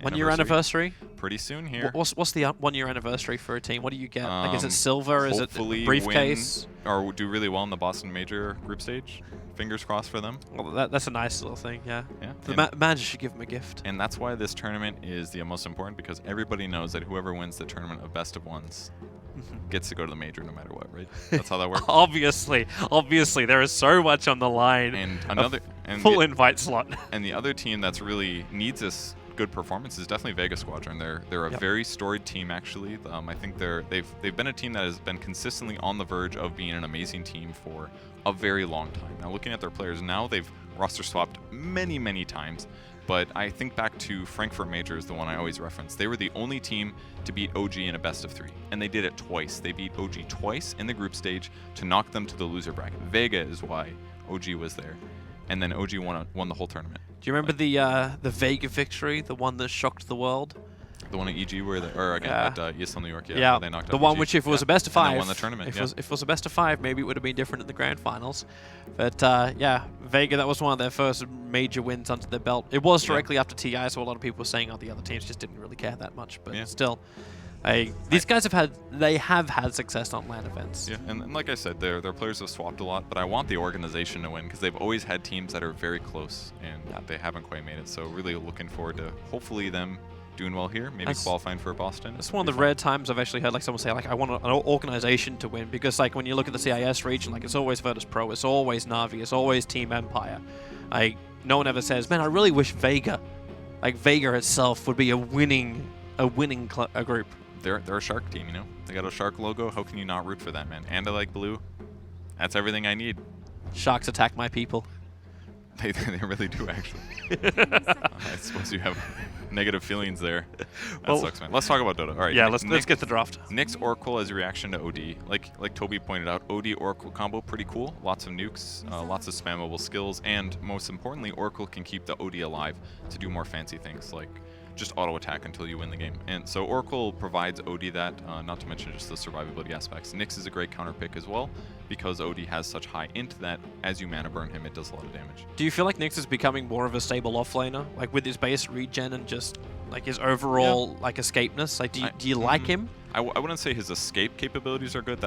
1-year anniversary? Pretty soon here. What's the 1-year anniversary for a team? What do you get? Like, is it silver? Is it a briefcase? Or do really well in the Boston Major group stage. Fingers crossed for them. Well, that's a nice little thing, yeah. The manager should give them a gift. And that's why this tournament is the most important, because everybody knows that whoever wins the tournament of best of ones gets to go to the major no matter what, right? That's how that works. Obviously, there is so much on the line. And full invite slot. And the other team that's really needs this good performance is definitely Vega Squadron. They're a very storied team, actually. I think they've been a team that has been consistently on the verge of being an amazing team for a very long time. Now, looking at their players now, they've roster swapped many times. But I think back to Frankfurt Major is the one I always reference. They were the only team to beat OG in a best of 3, and they did it twice. They beat OG twice in the group stage to knock them to the loser bracket. Vega is why OG was there, and then OG won the whole tournament. Do you remember the Vega victory, the one that shocked the world? The one at EG at ESL New York, yeah. They knocked the out one EG. which, if it was a best of 5, won the tournament. If it was a best of 5, maybe it would have been different in the grand finals. But yeah, Vega, that was one of their first major wins under their belt. It was directly after TI, so a lot of people were saying, the other teams just didn't really care that much. But still, these guys have had success on LAN events. Yeah, and like I said, their players have swapped a lot, but I want the organization to win because they've always had teams that are very close, and they haven't quite made it. So really looking forward to hopefully them doing well here, maybe qualifying for Boston. It's one of the rare times I've actually heard someone say, I want an organization to win, because when you look at the CIS region, it's always Virtus Pro, it's always Na'Vi, it's always Team Empire. No one ever says, man, I really wish Vega, Vega itself would be a winning group. They're a shark team, They got a shark logo. How can you not root for that, man? And I like blue. That's everything I need. Sharks attack my people. They really do, actually. I suppose you have negative feelings there. That sucks, man. Let's talk about Dota. All right. Yeah, let's get the draft. Nyx Oracle as a reaction to OD. Like Toby pointed out, OD Oracle combo pretty cool. Lots of nukes, lots of spammable skills, and most importantly, Oracle can keep the OD alive to do more fancy things like just auto attack until you win the game. And so Oracle provides OD that, not to mention just the survivability aspects. Nyx is a great counter pick as well, because OD has such high int that as you mana burn him, it does a lot of damage. Do you feel like Nyx is becoming more of a stable offlaner, with his base regen and just his overall escapeness? Do you like him? I wouldn't say his escape capabilities are good.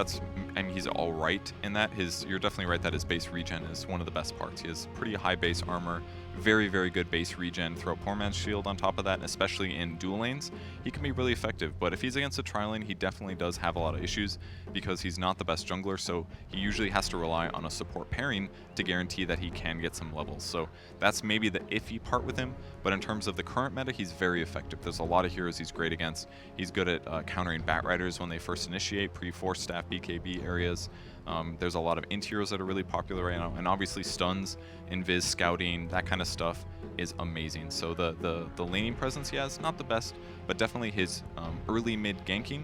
He's all right in that. You're definitely right that his base regen is one of the best parts. He has pretty high base armor, very good base regen. Throw Poor Man's Shield on top of that, and especially in dual lanes, he can be really effective. But if he's against a tri-lane, he definitely does have a lot of issues because he's not the best jungler, so he usually has to rely on a support pairing to guarantee that he can get some levels. So that's maybe the iffy part with him, but in terms of the current meta, he's very effective. There's a lot of heroes he's great against. He's good at countering Batriders when they first initiate, pre-force staff BKB areas. There's a lot of int heroes that are really popular right now, and obviously stuns, invis, scouting, that kind of stuff is amazing. So the laning presence he has, not the best, but definitely his early mid ganking,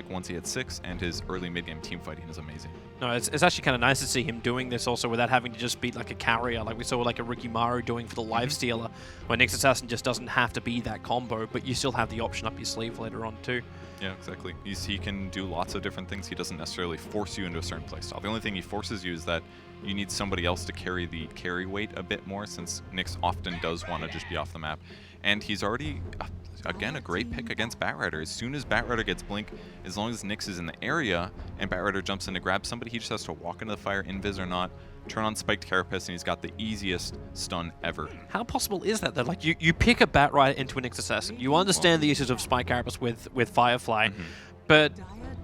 once he hit 6, and his early mid game team fighting is amazing. No, it's actually kind of nice to see him doing this also without having to just be a carrier, like we saw a Ricky Maru doing for the Lifestealer, where Nyx Assassin just doesn't have to be that combo, but you still have the option up your sleeve later on too. Yeah, exactly. He can do lots of different things. He doesn't necessarily force you into a certain playstyle. The only thing he forces you is that you need somebody else to carry the carry weight a bit more, since Nyx often does want to just be off the map. And he's already, again, a great pick against Batrider. As soon as Batrider gets Blink, as long as Nyx is in the area and Batrider jumps in to grab somebody, he just has to walk into the fire, invis or not, turn on Spiked Carapace, and he's got the easiest stun ever. How possible is that, though? You pick a Batrider into an Nyx Assassin. You understand the issues of Spiked Carapace with Firefly, but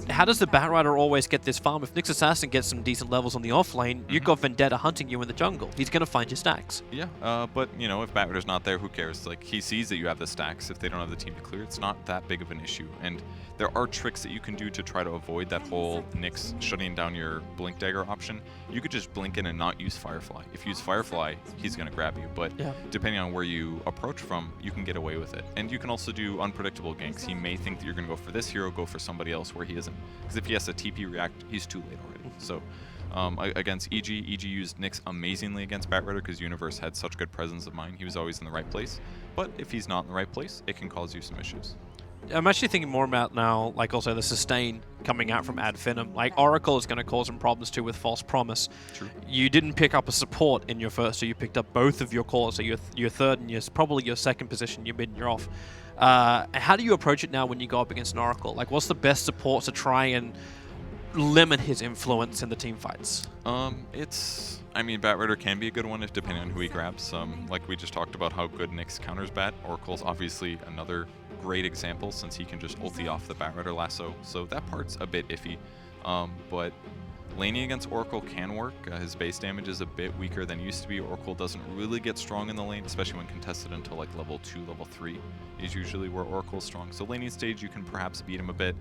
how does the Batrider always get this farm? If Nyx Assassin gets some decent levels on the offlane, you've got Vendetta hunting you in the jungle. He's going to find your stacks. Yeah, but, if Batrider's not there, who cares? He sees that you have the stacks. If they don't have the team to clear, it's not that big of an issue. And there are tricks that you can do to try to avoid that whole Nyx shutting down your Blink Dagger option. You could just blink in and not use Firefly. If you use Firefly, he's going to grab you. But depending on where you approach from, you can get away with it. And you can also do unpredictable ganks. He may think that you're going to go for this hero, go for somebody else where he isn't. Because if he has to TP react, he's too late already. So against EG used Nyx amazingly against Batrider because Universe had such good presence of mind. He was always in the right place. But if he's not in the right place, it can cause you some issues. I'm actually thinking more about now, also the sustain coming out from Ad Finem. Like, Oracle is going to cause some problems too with False Promise. True. You didn't pick up a support in your first, so you picked up both of your cores. So your third and probably your second position, your mid and your off. How do you approach it now when you go up against an Oracle? Like, what's the best support to try and limit his influence in the team fights? I mean, Bat Rider can be a good one if depending on who he grabs. Like we just talked about how good Nyx counters Bat. Oracle's obviously another great example since he can just ulti off the Bat Rider lasso. So that part's a bit iffy. But laning against Oracle can work. His base damage is a bit weaker than it used to be. Oracle doesn't really get strong in the lane, especially when contested until like level 2, level 3 is usually where Oracle's strong. So laning stage, you can perhaps beat him a bit.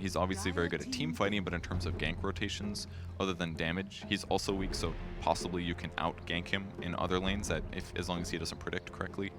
He's obviously very good at team fighting, but in terms of gank rotations, other than damage, he's also weak, so possibly you can out-gank him in other lanes as long as he doesn't predict correctly.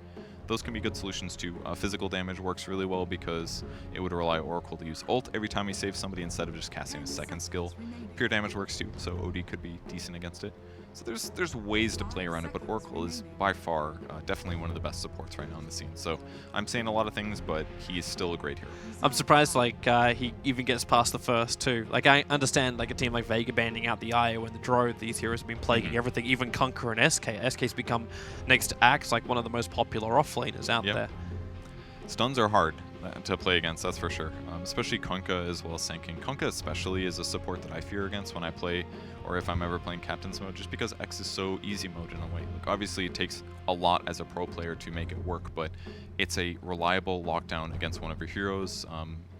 Those can be good solutions too. Physical damage works really well because it would rely Oracle to use ult every time he saves somebody instead of just casting his second skill. Pure damage works too, so OD could be decent against it. So there's ways to play around it, but Oracle is by far definitely one of the best supports right now in the scene. So I'm saying a lot of things, but he's still a great hero. I'm surprised he even gets past the first too. Like, I understand like a team like Vega banding out the IO and the Drove, these heroes have been plaguing everything, even Conquer and SK. SK's become, next to Axe, like one of the most popular offlaners out there. Stuns are hard to play against, that's for sure. Especially Kunkka as well as Sanking. Kunkka especially is a support that I fear against when I play, or if I'm ever playing Captain's mode, just because X is so easy mode in a way. Like, obviously it takes a lot as a pro player to make it work, but it's a reliable lockdown against one of your heroes.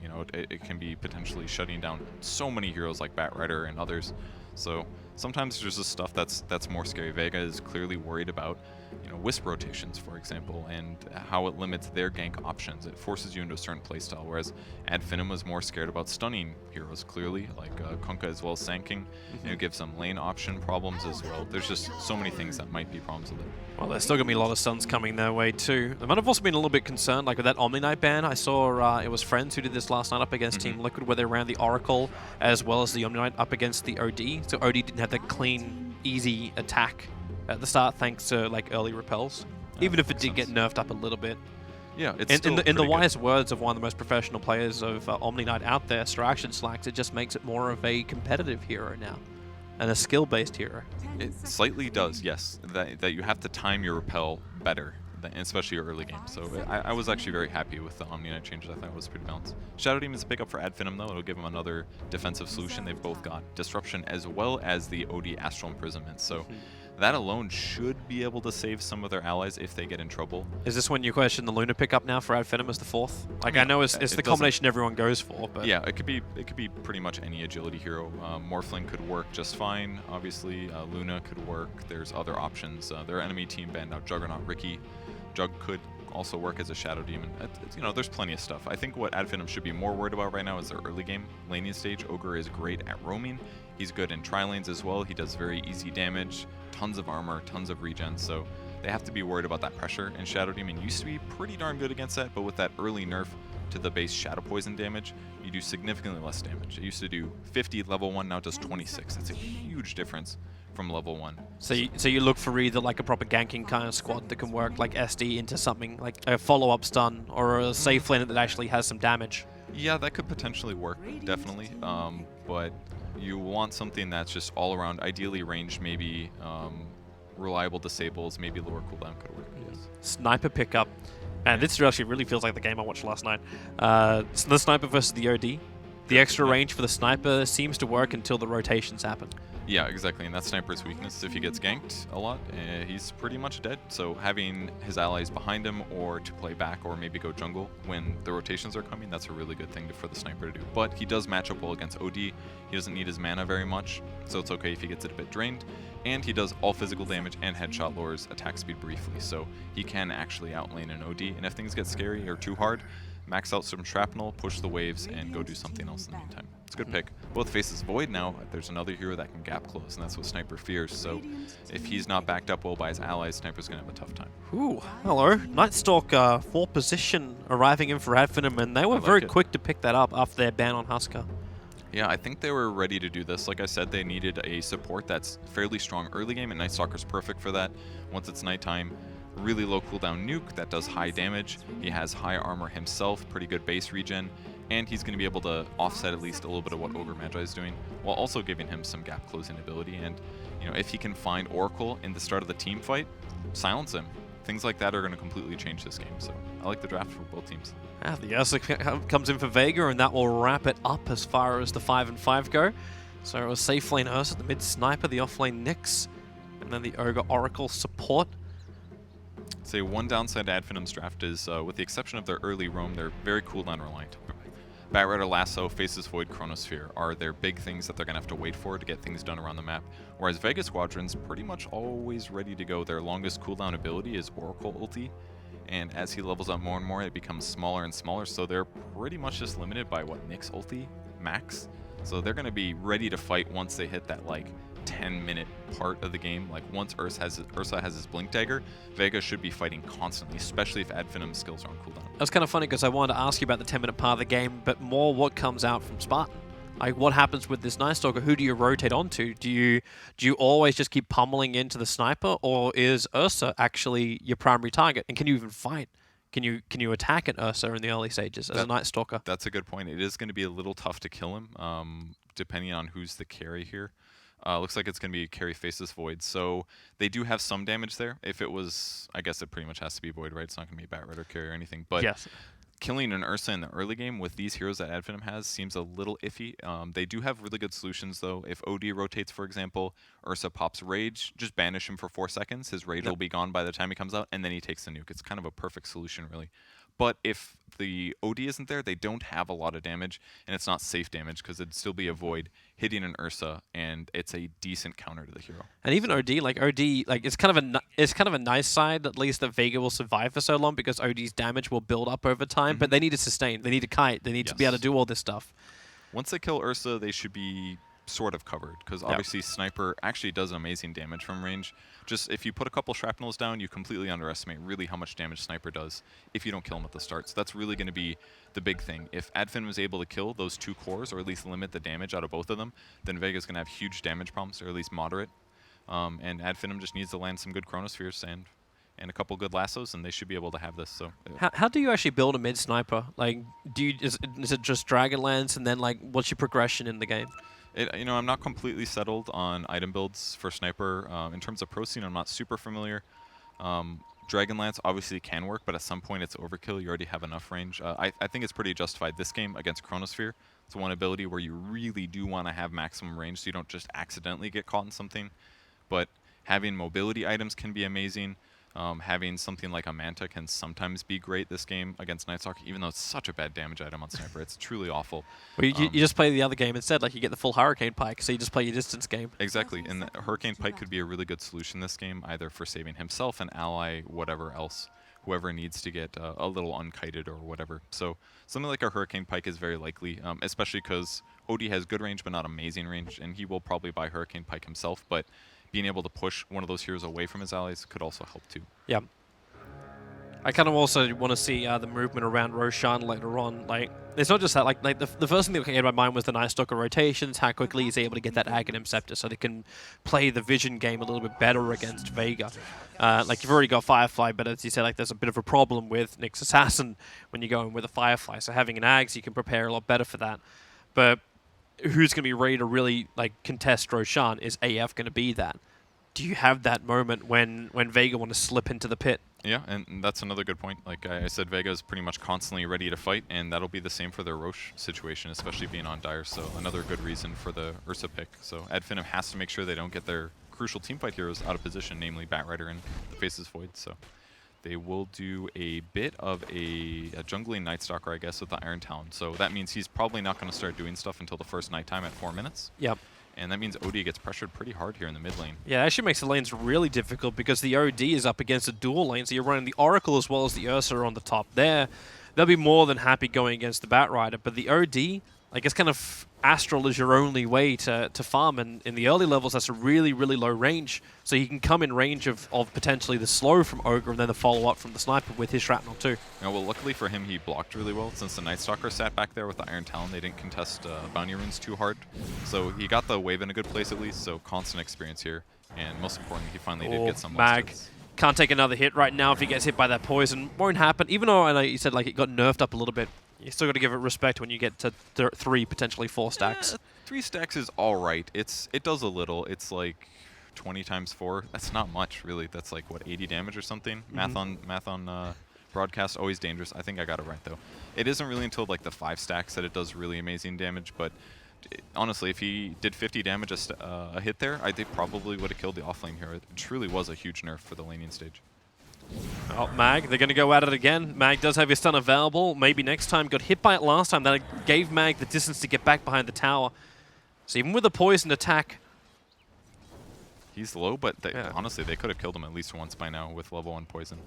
You know, it can be potentially shutting down so many heroes like Bat Rider and others. So sometimes there's just stuff that's more scary. Vega is clearly worried about, you know, Wisp rotations, for example, and how it limits their gank options. It forces you into a certain playstyle, whereas Ad Finem was more scared about stunning heroes, clearly, like Kunkka as well as Sanking. And it gives some lane option problems as well. There's just so many things that might be problems with it. Well, there's still going to be a lot of stuns coming their way too. They might have also been a little bit concerned, like with that Omni Knight ban. I saw it was Friends who did this last night up against Team Liquid, where they ran the Oracle as well as the Omni Knight up against the OD. So OD didn't have that clean, easy attack at the start thanks to like early repels, even if it did get nerfed up a little bit. Yeah, it's in the wise words of one of the most professional players of Omni Knight out there, Straction Slacks, it just makes it more of a competitive hero now and a skill-based hero. It slightly does, yes. That you have to time your repel better, especially early game. So I was actually very happy with the Omni Knight changes. I thought it was pretty balanced. Shadow Demon is a pickup for Ad Finem though. It'll give him another defensive solution. They've both got Disruption as well as the OD Astral Imprisonment. So that alone should be able to save some of their allies if they get in trouble. Is this when you question the Luna pickup now for Ad Finem as the fourth? Like, I know it's the combination everyone goes for, but yeah, it could be pretty much any agility hero. Morphling could work just fine. Obviously, Luna could work. There's other options. Their enemy team banned out Juggernaut Ricky. Jug could also work as a Shadow Demon. You know, there's plenty of stuff. I think what Ad Finem should be more worried about right now is their early game laning stage. Ogre is great at roaming. He's good in tri-lanes as well. He does very easy damage, tons of armor, tons of regen, so they have to be worried about that pressure. And Shadow Demon used to be pretty darn good against that, but with that early nerf to the base Shadow Poison damage, you do significantly less damage. It used to do 50 level 1, now it does 26. That's a huge difference from level 1. So you look for either like a proper ganking kind of squad that can work like SD into something like a follow-up stun, or a safe lane that actually has some damage. Yeah, that could potentially work, definitely. But you want something that's just all around, ideally ranged, maybe reliable disables, maybe lower cooldown could work. Yes. Sniper pickup. And this actually really feels like the game I watched last night. The Sniper versus the OD. The extra range for the Sniper seems to work until the rotations happen. Yeah, exactly, and that's Sniper's weakness. If he gets ganked a lot, he's pretty much dead. So having his allies behind him, or to play back, or maybe go jungle when the rotations are coming, that's a really good thing for the Sniper to do. But he does match up well against OD. He doesn't need his mana very much, so it's okay if he gets it a bit drained. And he does all physical damage and headshot lowers attack speed briefly, so he can actually outlane an OD. And if things get scary or too hard, max out some shrapnel, push the waves, and go do something else in the meantime. It's a good pick. Both faces Void now. There's another hero that can gap close, and that's what Sniper fears. So if he's not backed up well by his allies, Sniper's going to have a tough time. Ooh, hello. Nightstalk 4 position arriving in for Ad Finem, and they were very quick to pick that up after their ban on Husker. Yeah, I think they were ready to do this. Like I said, they needed a support that's fairly strong early game, and Nightstalker's perfect for that. Once it's nighttime, really low cooldown nuke that does high damage. He has high armor himself, pretty good base regen, and he's going to be able to offset at least a little bit of what Ogre Magi is doing, while also giving him some gap closing ability. And you know, if he can find Oracle in the start of the team fight, silence him. Things like that are going to completely change this game. So I like the draft for both teams. The Ursa comes in for Vega, and that will wrap it up as far as the 5 and 5 go. So it was safe lane Ursa, the mid sniper, the off lane Nyx, and then the Ogre Oracle support. Say one downside to Finem's draft is, with the exception of their early roam, they're very cooldown reliant. Batrider, Lasso, Faces Void, Chronosphere are their big things that they're going to have to wait for to get things done around the map. Whereas Vega Squadron's pretty much always ready to go. Their longest cooldown ability is Oracle Ulti, and as he levels up more and more, it becomes smaller and smaller, so they're pretty much just limited by what Nyx Ulti max. So they're going to be ready to fight once they hit that like 10-minute part of the game. Like once Ursa has his Blink Dagger, Vega should be fighting constantly, especially if Finem's skills are on cooldown. That's kind of funny because I wanted to ask you about the 10-minute part of the game, but more what comes out from Spartan. Like what happens with this Night Stalker? Who do you rotate onto? Do you always just keep pummeling into the sniper, or is Ursa actually your primary target? And can you even fight? Can you attack an Ursa in the early stages as a Night Stalker? That's a good point. It is going to be a little tough to kill him, depending on who's the carry here. Looks like it's going to be carry Faceless Void, so they do have some damage there. If it was, I guess it pretty much has to be Void, right? It's not going to be a Batrider carry or anything. But yes. Killing an Ursa in the early game with these heroes that Finem has seems a little iffy. They do have really good solutions, though. If OD rotates, for example, Ursa pops Rage, just banish him for 4 seconds. His Rage will be gone by the time he comes out, and then he takes the nuke. It's kind of a perfect solution, really. But if the OD isn't there, they don't have a lot of damage, and it's not safe damage because it'd still be a Void hitting an Ursa, and it's a decent counter to the hero. And even OD, it's kind of a nice side, at least, that Vega will survive for so long because OD's damage will build up over time. But they need to sustain, they need to kite, they need to be able to do all this stuff. Once they kill Ursa, they should be sort of covered because obviously Sniper actually does amazing damage from range. Just if you put a couple shrapnels down, you completely underestimate really how much damage Sniper does if you don't kill him at the start. So that's really going to be the big thing. If Finem was able to kill those 2 cores, or at least limit the damage out of both of them, then Vega's going to have huge damage problems, or at least moderate. And Finem just needs to land some good Chronospheres and a couple good lassos, and they should be able to have this. So how do you actually build a mid sniper? Like, is it just Dragonlance, and then like what's your progression in the game? I'm not completely settled on item builds for Sniper. In terms of pro scene, I'm not super familiar. Dragonlance obviously can work, but at some point it's overkill. You already have enough range. I think it's pretty justified this game against Chronosphere. It's one ability where you really do want to have maximum range so you don't just accidentally get caught in something. But having mobility items can be amazing. Having something like a Manta can sometimes be great this game against Night Stalker, even though it's such a bad damage item on Sniper. It's truly awful. Well, you just play the other game instead, like you get the full Hurricane Pike, so you just play your distance game. Exactly, and the Hurricane Pike could be a really good solution this game, either for saving himself, an ally, whatever else, whoever needs to get a little unkited or whatever. So something like a Hurricane Pike is very likely, especially because OD has good range but not amazing range, and he will probably buy Hurricane Pike himself, but being able to push one of those heroes away from his allies could also help too. Yeah. I kind of also want to see the movement around Roshan later on. Like, it's not just that. Like the first thing that came to my mind was the Night Stalker rotations, how quickly he's able to get that Aghanim Scepter so they can play the vision game a little bit better against Vega. Like, you've already got Firefly, but as you said, like, there's a bit of a problem with Nyx Assassin when you go in with a Firefly. So having an Ags, you can prepare a lot better for that. But who's going to be ready to really like contest Roshan? Is AF going to be that? Do you have that moment when Vega want to slip into the pit? Yeah, and that's another good point. Like I said, Vega is pretty much constantly ready to fight, and that'll be the same for their Roche situation, especially being on Dire. So another good reason for the Ursa pick. So Finem has to make sure they don't get their crucial teamfight heroes out of position, namely Batrider and the Faceless Void. So they will do a bit of a jungling Night Stalker, I guess, with the Iron Talon. So that means he's probably not going to start doing stuff until the first nighttime at 4 minutes. Yep. And that means OD gets pressured pretty hard here in the mid lane. Yeah, it actually makes the lanes really difficult because the OD is up against a dual lane, so you're running the Oracle as well as the Ursa on the top there. They'll be more than happy going against the Batrider, but the OD, like, it's kind of Astral is your only way to farm, and in the early levels that's a really, really low range, so you can come in range of potentially the slow from Ogre and then the follow-up from the Sniper with his Shrapnel too. Yeah, well, luckily for him, he blocked really well. Since the Night Stalker sat back there with the Iron Talon, they didn't contest Bounty Runes too hard. So he got the wave in a good place at least, so constant experience here. And most importantly, he finally did get some Mag monsters. can't take another hit right now if he gets hit by that poison. Won't happen, even though I know you said like it got nerfed up a little bit. You still got to give it respect when you get to 3, potentially 4 stacks. Yeah, 3 stacks is all right. It does a little. It's like 20 times 4. That's not much, really. That's like, what, 80 damage or something? Math on broadcast, always dangerous. I think I got it right, though. It isn't really until like the 5 stacks that it does really amazing damage, but honestly, if he did 50 damage a hit there, I think probably would have killed the offlane here. It truly was a huge nerf for the laning stage. Oh, Mag, they're going to go at it again. Mag does have his stun available. Maybe next time. Got hit by it last time. That gave Mag the distance to get back behind the tower. So even with a poisoned attack... He's low, but honestly, they could have killed him at least once by now with level 1 poison.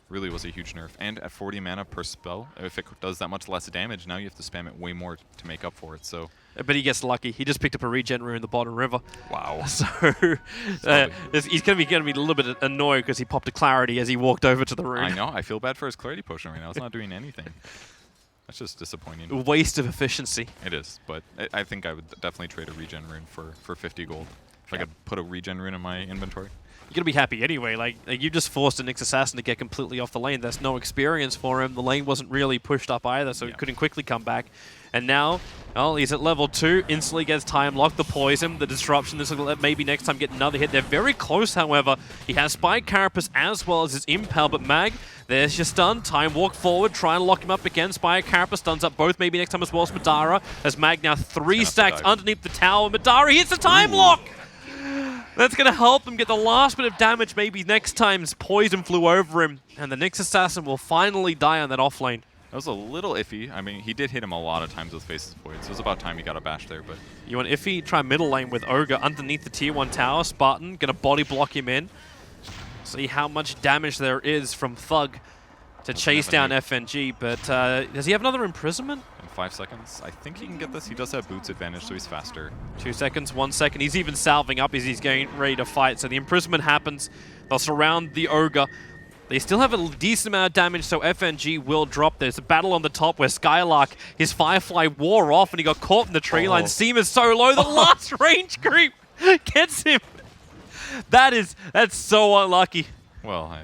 Really was a huge nerf. And at 40 mana per spell, if it does that much less damage, now you have to spam it way more to make up for it. So, but he gets lucky. He just picked up a regen rune in the bottom river. Wow. So he's going to be a little bit annoyed because he popped a clarity as he walked over to the rune. I know. I feel bad for his clarity potion right now. It's not doing anything. That's just disappointing. A waste of efficiency. It is, but I think I would definitely trade a regen rune for 50 gold. If I could put a regen rune in my inventory. You're going to be happy anyway. Like you just forced an Nyx Assassin to get completely off the lane. There's no experience for him. The lane wasn't really pushed up either, so he couldn't quickly come back. And now, well, he's at level 2. Instantly gets time locked, the poison, the disruption. This will maybe next time get another hit. They're very close, however. He has Spike Carapace as well as his Impel, but Mag, there's your stun. Time walk forward, try and lock him up again. Spike Carapace stuns up both maybe next time as well as Madara. As Mag now 3 stacks underneath the tower. Madara hits the time lock! That's going to help him get the last bit of damage. Maybe next time's poison flew over him, and the Nyx Assassin will finally die on that offlane. That was a little iffy. I mean, he did hit him a lot of times with Faces Void, so it was about time he got a bash there. But you want iffy? Try middle lane with Ogre underneath the tier 1 tower. Spartan going to body block him in. See how much damage there is from Thug to chase down FNG. But does he have another imprisonment? In 5 seconds. I think he can get this. He does have boots advantage, so he's faster. 2 seconds, 1 second. He's even salving up as he's getting ready to fight. So the imprisonment happens. They'll surround the Ogre. They still have a decent amount of damage, so FNG will drop. There's a battle on the top where Skylark, his Firefly wore off and he got caught in the tree line. Seam is so low, the last range creep gets him. That's so unlucky. Well,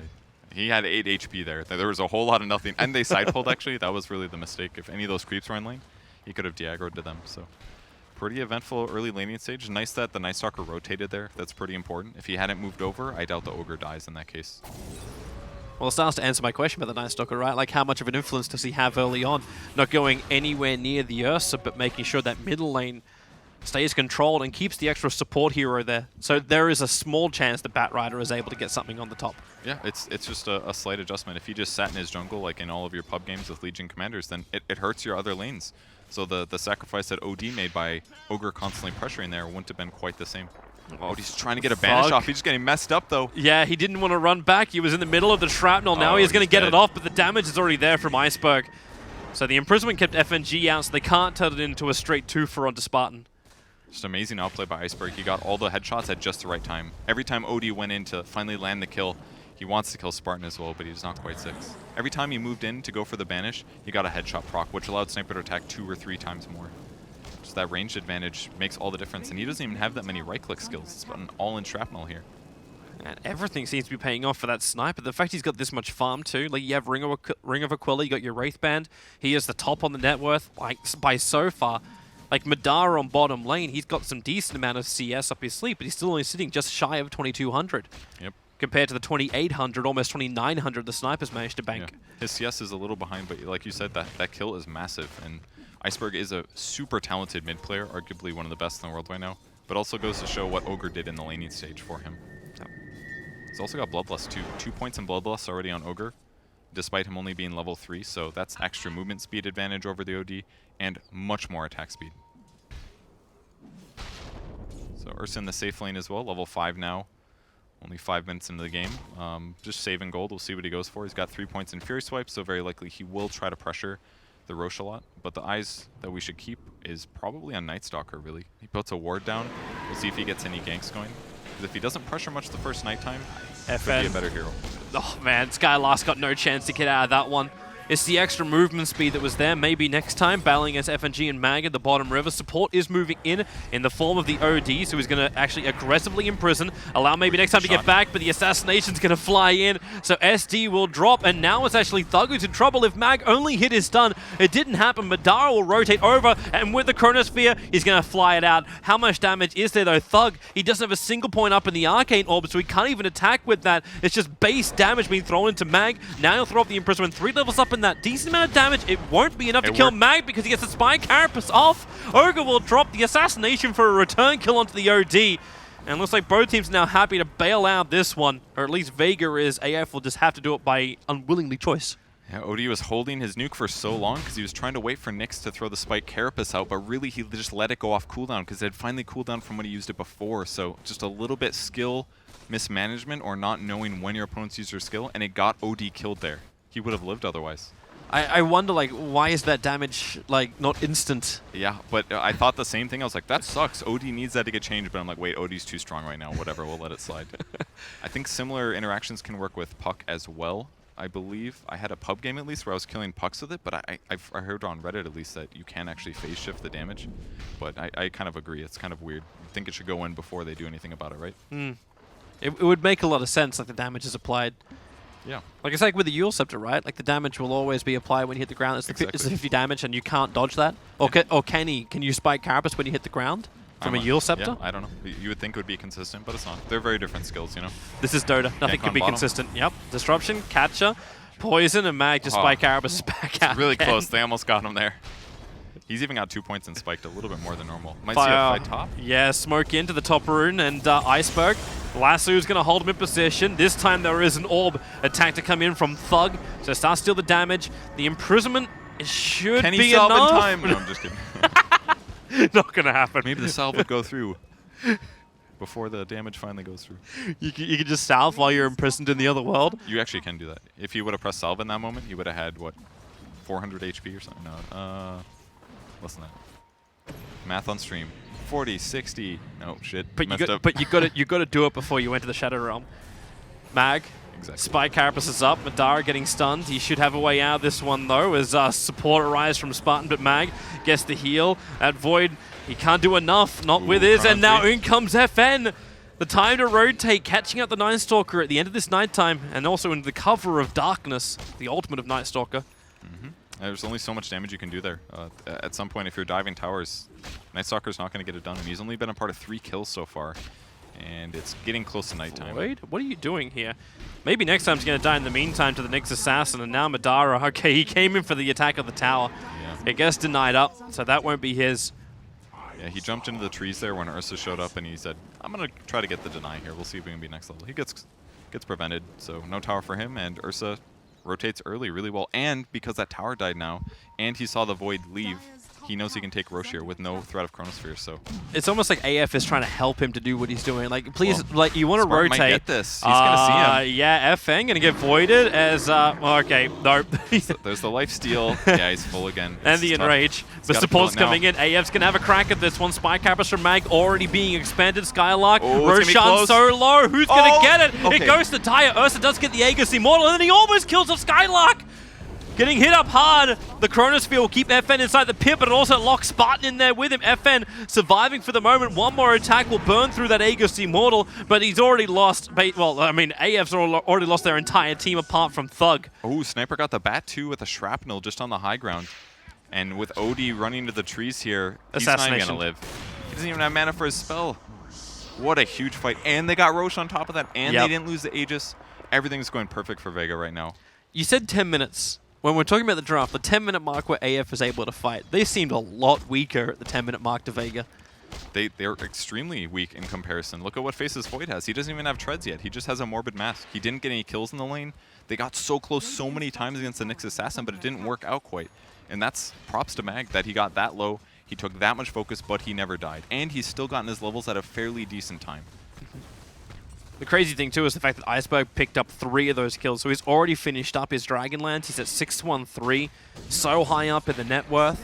he had 8 HP there. There was a whole lot of nothing. And they side pulled, actually. That was really the mistake. If any of those creeps were in lane, he could have de-aggroed to them. So pretty eventful early laning stage. Nice that the Night Stalker rotated there. That's pretty important. If he hadn't moved over, I doubt the Ogre dies in that case. Well, it starts to answer my question about the Night Stalker, right? Like, how much of an influence does he have early on? Not going anywhere near the Ursa, but making sure that middle lane stays controlled and keeps the extra support hero there. So there is a small chance that Batrider is able to get something on the top. Yeah, it's just a slight adjustment. If he just sat in his jungle, like in all of your pub games with Legion commanders, then it hurts your other lanes. So the sacrifice that OD made by Ogre constantly pressuring there wouldn't have been quite the same. Oh, he's trying to get a banish off. He's just getting messed up, though. Yeah, he didn't want to run back. He was in the middle of the shrapnel. Now he's going to get it off, but the damage is already there from Iceberg. So the imprisonment kept FNG out, so they can't turn it into a straight 2-for onto Spartan. Just amazing outplay by Iceberg. He got all the headshots at just the right time. Every time OD went in to finally land the kill, he wants to kill Spartan as well, but he's not quite 6. Every time he moved in to go for the banish, he got a headshot proc, which allowed Sniper to attack 2 or 3 times more. So that ranged advantage makes all the difference, and he doesn't even have that many right-click skills. It's an all-in shrapnel here. And everything seems to be paying off for that Sniper. The fact he's got this much farm too, like you have Ring of Aquila, you got your Wraith Band. He is the top on the net worth, like by so far. Like Madara on bottom lane, he's got some decent amount of CS up his sleeve, but he's still only sitting just shy of 2,200. Yep. Compared to the 2,800, almost 2,900 the Snipers managed to bank. Yeah. His CS is a little behind, but like you said, that kill is massive. And Iceberg is a super talented mid player, arguably one of the best in the world right now, but also goes to show what Ogre did in the laning stage for him. Yep. He's also got Bloodlust too. 2 points in Bloodlust already on Ogre, despite him only being level 3, so that's extra movement speed advantage over the OD, and much more attack speed. So Ursa in the safe lane as well, level 5 now. Only 5 minutes into the game. Just saving gold, we'll see what he goes for. He's got 3 points in Fury Swipe, so very likely he will try to pressure the Roche a lot. But the eyes that we should keep is probably on Night Stalker, really. He puts a ward down. We'll see if he gets any ganks going. Because if he doesn't pressure much the first nighttime, he could be a better hero. Oh man, Skylark's got no chance to get out of that one. It's the extra movement speed that was there. Maybe next time, battling against FNG and Mag at the bottom river, support is moving in the form of the OD, so he's going to actually aggressively imprison, allow maybe next time to get back, but the assassination's going to fly in, so SD will drop, and now it's actually Thug who's in trouble. If Mag only hit his stun, it didn't happen. Madara will rotate over, and with the Chronosphere, he's going to fly it out. How much damage is there though? Thug, he doesn't have a single point up in the Arcane Orb, so he can't even attack with that. It's just base damage being thrown into Mag. Now he'll throw up the imprisonment, 3 levels up in that decent amount of damage. It won't be enough to kill Mag because he gets the Spy Carapace off. Ogre will drop the assassination for a return kill onto the OD. And looks like both teams are now happy to bail out this one, or at least Vega is. AF will just have to do it by unwillingly choice. Yeah, OD was holding his nuke for so long because he was trying to wait for Nyx to throw the Spike Carapace out, but really he just let it go off cooldown because it had finally cooled down from when he used it before. So just a little bit skill mismanagement or not knowing when your opponents use their skill, and it got OD killed there. He would have lived otherwise. I wonder, like, why is that damage, like, not instant? Yeah, but I thought the same thing. I was like, that sucks. OD needs that to get changed, but I'm like, wait, OD's too strong right now. Whatever, we'll let it slide. I think similar interactions can work with Puck as well. I believe I had a pub game at least where I was killing pucks with it, but I heard on Reddit at least that you can actually phase shift the damage. But I kind of agree. It's kind of weird. I think it should go in before they do anything about it, right? It would make a lot of sense, like the damage is applied. Yeah. Like it's like with the Eul Scepter, right? Like the damage will always be applied when you hit the ground. It's the, it's the 50 damage and you can't dodge that. Or, can you spike Carapace when you hit the ground from a Eul Scepter? Yeah, I don't know. You would think it would be consistent, but it's not. They're very different skills, you know? This is Dota. Nothing can be consistent. Yep. Disruption, Catcher, Poison, and Mag just spike Carapace back out. Really close. They almost got him there. He's even got 2 points and spiked a little bit more than normal. Might see a fight top. Yeah, smoke into the top rune and Iceberg. Lasso's going to hold him in position. This time there is an orb attack to come in from Thug. So start steal the damage. The imprisonment should be enough. Can he salve in time? No, I'm just kidding. Not going to happen. Maybe the salve would go through before the damage finally goes through. You can just salve while you're imprisoned in the other world? You actually can do that. If you would have pressed salve in that moment, you would have had, what, 400 HP or something? No, less than that. Math on stream. 40, 60. No, shit. But you got to do it before you enter the Shadow Realm. Mag. Exactly. Spy Carapace is up. Madara getting stunned. He should have a way out of this one though, as support arrives from Spartan, but Mag gets the heal. At Void, he can't do enough. Not with his, and now in comes FN. The time to rotate, catching up the Night Stalker at the end of this nighttime, and also in the cover of darkness, the ultimate of Night Stalker. There's only so much damage you can do there. At some point, if you're diving towers, Night Stalker's not going to get it done, and he's only been a part of 3 kills so far. And it's getting close to nighttime. Wait, what are you doing here? Maybe next time he's going to die in the meantime to the Nyx Assassin, and now Madara. Okay, he came in for the attack of the tower. Yeah. It gets denied up, so that won't be his. Yeah, he jumped into the trees there when Ursa showed up, and he said, I'm going to try to get the deny here. We'll see if we can be next level. He gets prevented, so no tower for him, and Ursa rotates early really well, and because that tower died now, and he saw the Void leave, he knows he can take Roche here with no threat of Chronosphere, so... It's almost like AF is trying to help him to do what he's doing. Like, please, like, you want to rotate. Might get this. He's going to see him. Yeah, FN going to get voided as... okay, nope. So there's the life steal. Yeah, he's full again. And the enrage. The support's coming in. AF's going to have a crack at this one. Spy Carapace from Mag already being expanded. Skylark. Roshan so low. Who's going to get it? Okay. It goes to Taya. Ursa does get the Aegis Immortal, and then he almost kills off Skylark. Getting hit up hard. The Chronosphere will keep FN inside the pit, but it also locks Spartan in there with him. FN surviving for the moment. One more attack will burn through that Aegis Immortal, but he's already lost. Well, I mean, AF's already lost their entire team apart from Thug. Oh, Sniper got the bat too with a shrapnel just on the high ground. And with OD running to the trees here, he's not even going to live. He doesn't even have mana for his spell. What a huge fight. And they got Roche on top of that, and they didn't lose the Aegis. Everything's going perfect for Vega right now. You said 10 minutes. When we're talking about the draft, the 10-minute mark where AF is able to fight, they seemed a lot weaker at the 10-minute mark to Vega. They're extremely weak in comparison. Look at what Faces Void has. He doesn't even have treads yet. He just has a Morbid Mask. He didn't get any kills in the lane. They got so close so many times against the Nyx Assassin, but it didn't work out quite. And that's props to Mag that he got that low. He took that much focus, but he never died. And he's still gotten his levels at a fairly decent time. The crazy thing, too, is the fact that Iceberg picked up 3 of those kills, so he's already finished up his Dragonlance. He's at 613, so high up in the net worth.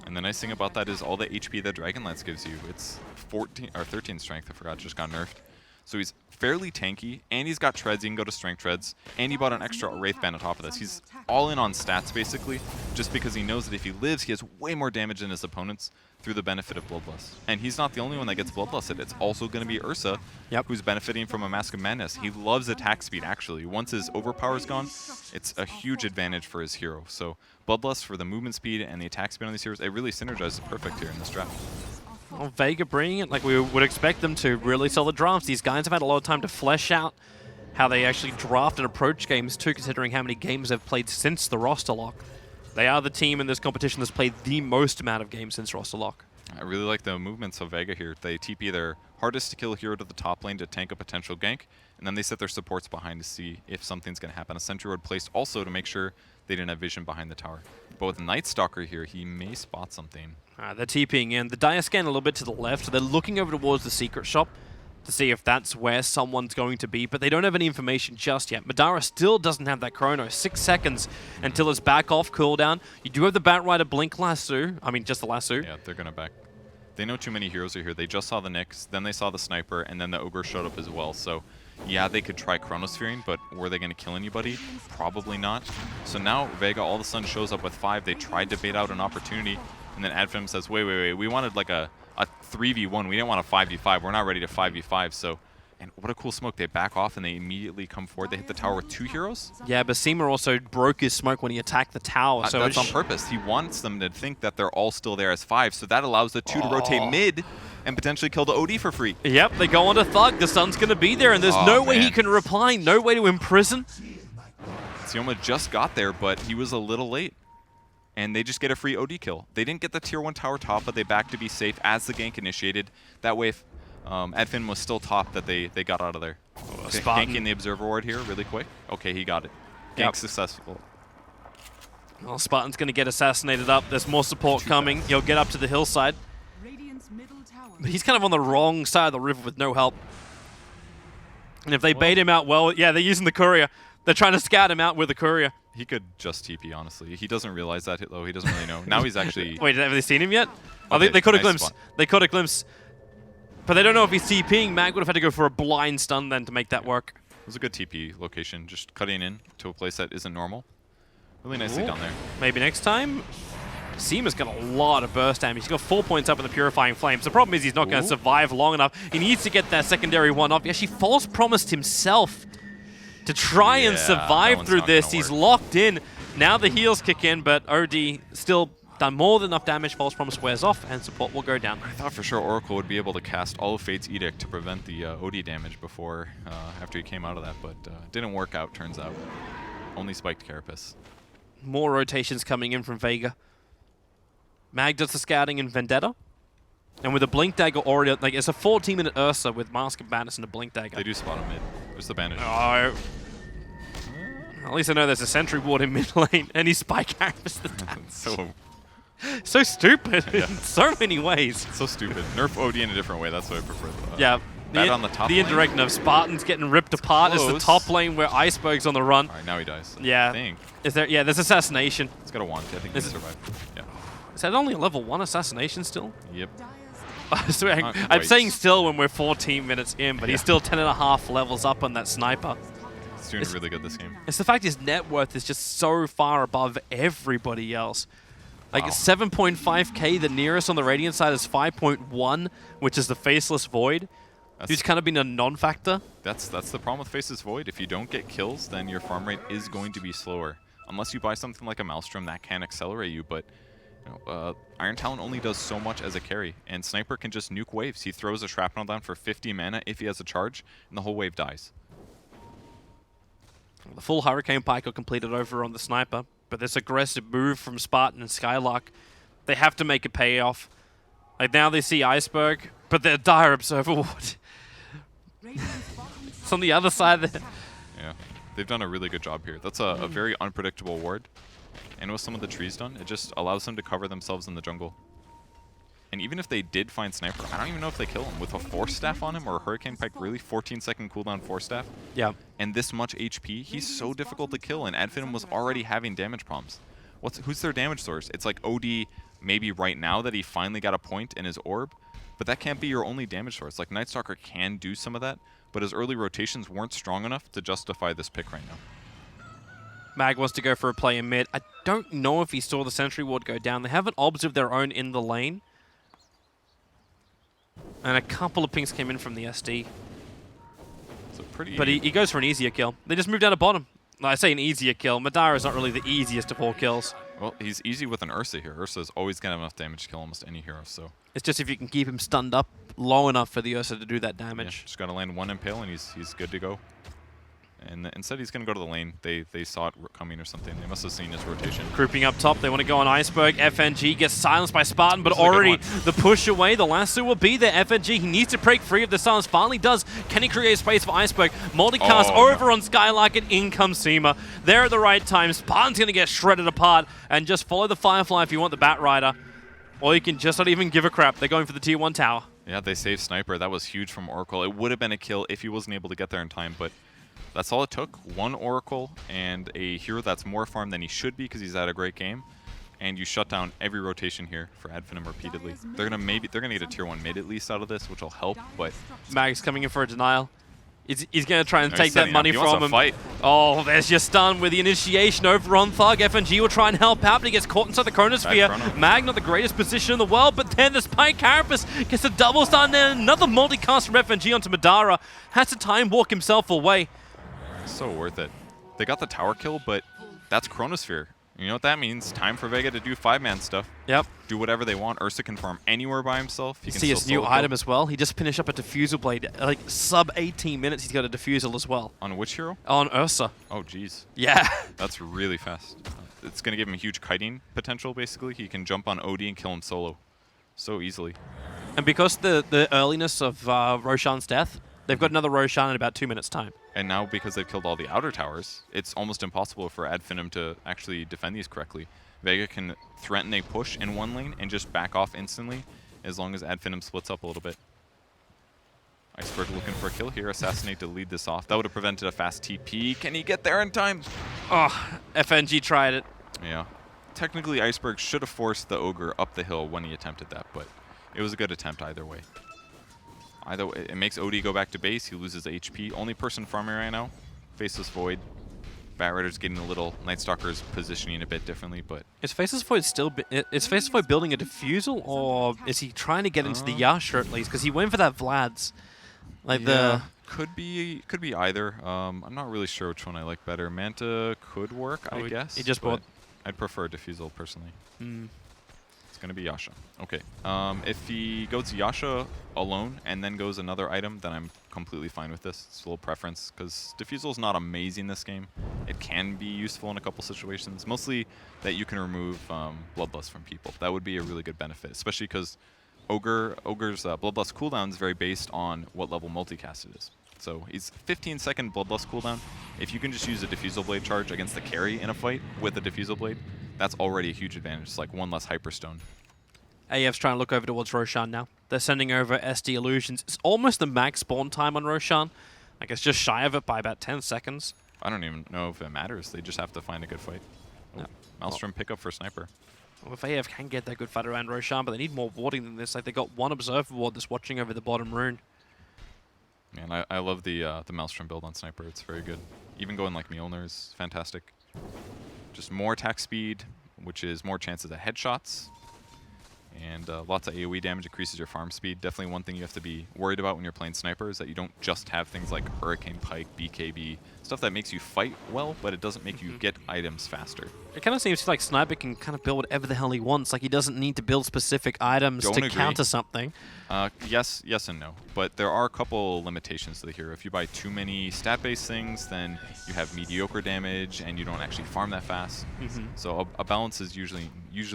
And the nice thing about that is all the HP that Dragonlance gives you. It's 14 or 13 strength, I forgot, just got nerfed. So he's fairly tanky, and he's got treads. He can go to strength treads, and he bought an extra Wraith Band on top of this. He's all in on stats, basically, just because he knows that if he lives, he has way more damage than his opponents through the benefit of Bloodlust. And he's not the only one that gets Bloodlusted. It's also going to be Ursa, who's benefiting from a Mask of Madness. He loves attack speed, actually. Once his overpower is gone, it's a huge advantage for his hero. So Bloodlust for the movement speed and the attack speed on these heroes, it really synergizes perfect here in this draft. Well, Vega bringing it like we would expect them to. Really solid drafts. These guys have had a lot of time to flesh out how they actually draft and approach games too, considering how many games they've played since the roster lock. They are the team in this competition that's played the most amount of games since roster lock. I really like the movements of Vega here. They TP their hardest to kill hero to the top lane to tank a potential gank, and then they set their supports behind to see if something's going to happen. A sentry ward placed also to make sure they didn't have vision behind the tower. But with Night Stalker here, he may spot something. They're TPing in. The Dire scan a little bit to the left, so they're looking over towards the secret shop to see if that's where someone's going to be, but they don't have any information just yet. Madara still doesn't have that chrono. 6 seconds until it's back off cooldown. You do have the Batrider Blink lasso. I mean, just the lasso. Yeah, they're going to back. They know too many heroes are here. They just saw the Nyx, then they saw the Sniper, and then the Ogre showed up as well. So, yeah, they could try Chronosphering, but were they going to kill anybody? Probably not. So now Vega all of a sudden shows up with 5. They tried to bait out an opportunity, and then Adfim says, wait, we wanted like a 3v1. We didn't want a 5v5. We're not ready to 5v5. So, and what a cool smoke. They back off and they immediately come forward. They hit the tower with 2 heroes. Yeah, but Seema also broke his smoke when he attacked the tower. So that's on purpose. He wants them to think that they're all still there as 5. So that allows the 2 to rotate mid and potentially kill the OD for free. Yep, they go on to Thug. The sun's going to be there, and there's no way he can reply. No way to imprison. Sioma just got there, but he was a little late. And they just get a free OD kill. They didn't get the tier 1 tower top, but they backed to be safe as the gank initiated. That way, if Adfin was still top, that they got out of there. Ganking the Observer Ward here really quick. Okay, he got it. Gank successful. Well, Spartan's going to get assassinated up. There's more support coming. He'll get up to the hillside. But he's kind of on the wrong side of the river with no help. And if they bait him out well, yeah, they're using the courier. They're trying to scout him out with the courier. He could just TP, honestly. He doesn't realize that, though. He doesn't really know. Now he's actually... Wait, have they seen him yet? Oh, they caught a glimpse. Spot. They caught a glimpse. But they don't know if he's TPing. Mag would have had to go for a blind stun then to make that work. It was a good TP location, just cutting in to a place that isn't normal. Really nicely done there. Maybe next time. Seema's got a lot of burst damage. He's got 4 points up in the Purifying Flames. The problem is he's not going to survive long enough. He needs to get that secondary one off. He actually false promised himself to try and survive through this. He's locked in. Now the heals kick in, but OD still done more than enough damage. False promise wears off, and support will go down. I thought for sure Oracle would be able to cast all of Fate's Edict to prevent the OD damage before, after he came out of that, but didn't work out, turns out. Only spiked Carapace. More rotations coming in from Vega. Mag does the scouting in Vendetta. And with a Blink Dagger already, like, it's a 14-minute Ursa with Mask of Madness and a Blink Dagger. They do spot him mid. There's the bandage. Oh. At least I know there's a sentry ward in mid lane, and he spike carries the damage. So stupid in so many ways. So stupid. Nerf OD in a different way. That's what I prefer. Yeah. On the top the indirect nerf. Spartan's getting ripped apart is the top lane where Iceberg's on the run. All right, now he dies. Yeah. I think. Is there? Yeah, there's assassination. It's got a wand. I think he can survive. Yeah. Is that only a level 1 assassination still? Yep. So I'm saying still when we're 14 minutes in, but he's still 10.5 levels up on that sniper. He's doing really good this game. It's the fact his net worth is just so far above everybody else. Like 7.5k, the nearest on the Radiant side is 5.1, which is the Faceless Void. Who's kind of been a non-factor. That's the problem with Faceless Void. If you don't get kills, then your farm rate is going to be slower. Unless you buy something like a Maelstrom that can accelerate you, but Iron Talon only does so much as a carry, and Sniper can just nuke waves. He throws a Shrapnel down for 50 mana if he has a charge, and the whole wave dies. The full Hurricane Pike are completed over on the Sniper, but this aggressive move from Spartan and Skylark, they have to make a payoff. Like now they see Iceberg, but they're Dire Observer Ward. It's on the other side there. Yeah, they've done a really good job here. That's a very unpredictable ward. And with some of the trees done, it just allows them to cover themselves in the jungle. And even if they did find Sniper, I don't even know if they kill him. With a Force Staff on him or a Hurricane Pike, really? 14-second cooldown Force Staff? Yeah. And this much HP, he's so difficult to kill, and Adfin was already having damage problems. Who's their damage source? It's like OD maybe right now that he finally got a point in his orb, but that can't be your only damage source. Like, Night Stalker can do some of that, but his early rotations weren't strong enough to justify this pick right now. Mag wants to go for a play in mid. I don't know if he saw the sentry ward go down. They have an obs of their own in the lane. And a couple of pings came in from the SD. But he goes for an easier kill. They just moved down to bottom. I say an easier kill. Madara is not really the easiest of all kills. Well, he's easy with an Ursa here. Ursa's always going to have enough damage to kill almost any hero, so... It's just if you can keep him stunned up low enough for the Ursa to do that damage. Yeah, just got to land one Impale and he's good to go. And instead he's going to go to the lane. They saw it coming or something. They must have seen his rotation. Grouping up top. They want to go on Iceberg. FNG gets silenced by Spartan, but already the push away. The lasso will be there. FNG, he needs to break free of the silence. Finally does. Can he create space for Iceberg? Multicast over on Skylark, and in comes Seema. There at the right time. Spartan's going to get shredded apart, and just follow the Firefly if you want the Bat Rider. Or you can just not even give a crap. They're going for the tier 1 tower. Yeah, they saved Sniper. That was huge from Oracle. It would have been a kill if he wasn't able to get there in time, but that's all it took. One Oracle and a hero that's more farmed than he should be because he's had a great game. And you shut down every rotation here for Finem repeatedly. They're gonna get a tier 1 mid at least out of this, which will help, but Mag's coming in for a denial. He's going to try and take that money from him. Fight. Oh, there's your stun with the initiation over on Thug. FNG will try and help out, but he gets caught inside the Chronosphere. Mag, not the greatest position in the world, but then the Spike Carapace gets a double stun and another multicast from FNG onto Madara. Has to time walk himself away. So worth it. They got the tower kill, but that's Chronosphere. You know what that means? Time for Vega to do 5-man stuff. Yep. Do whatever they want. Ursa can farm anywhere by himself. He can see his new item as well. He just finished up a Diffusal Blade. Like, sub 18 minutes, he's got a Diffusal as well. On which hero? On Ursa. Oh, jeez. Yeah. That's really fast. It's going to give him huge kiting potential, basically. He can jump on OD and kill him solo so easily. And because the earliness of Roshan's death, they've got another Roshan in about 2 minutes' time. And now, because they've killed all the outer towers, it's almost impossible for Finem to actually defend these correctly. Vega can threaten a push in one lane and just back off instantly as long as Finem splits up a little bit. Iceberg looking for a kill here. Assassinate to lead this off. That would have prevented a fast TP. Can he get there in time? Oh, FNG tried it. Yeah. Technically, Iceberg should have forced the Ogre up the hill when he attempted that, but it was a good attempt either way. Either way, it makes OD go back to base. He loses HP. Only person farming right now. Faceless Void. Bat Rider's getting a little. Night Stalker's positioning a bit differently, but is Faceless Void is Faceless Void building a Diffusal, or is he trying to get into the Yasha at least? Because he went for that Vlad's. Like yeah, could be either. I'm not really sure which one I like better. Manta could work, I guess. He just bought. I'd prefer Diffusal personally. It's gonna be Yasha. Okay. If he goes Yasha alone and then goes another item, then I'm completely fine with this. It's a little preference because Diffusal's not amazing this game. It can be useful in a couple situations. Mostly that you can remove Bloodlust from people. That would be a really good benefit, especially because Ogre's Bloodlust cooldown is very based on what level multicast it is. So he's 15-second Bloodlust cooldown. If you can just use a Diffusal Blade charge against the carry in a fight with a Diffusal Blade, that's already a huge advantage. It's like one less Hyperstone. AF's trying to look over towards Roshan now. They're sending over SD Illusions. It's almost the max spawn time on Roshan. Like, it's just shy of it by about 10 seconds. I don't even know if it matters. They just have to find a good fight. Oh, Maelstrom pickup for Sniper. Well, if AF can get that good fight around Roshan, but they need more warding than this. Like, they got one Observer ward that's watching over the bottom rune. Man, I love the Maelstrom build on Sniper. It's very good. Even going like Mjolnir is fantastic. Just more attack speed, which is more chances of headshots. And lots of AoE damage increases your farm speed. Definitely one thing you have to be worried about when you're playing Sniper is that you don't just have things like Hurricane Pike, BKB, stuff that makes you fight well, but it doesn't make you get items faster. It kind of seems like Sniper can kind of build whatever the hell he wants. Like, he doesn't need to build specific items to counter something. Yes and no. But there are a couple limitations to the hero. If you buy too many stat-based things, then you have mediocre damage and you don't actually farm that fast. So a balance is usually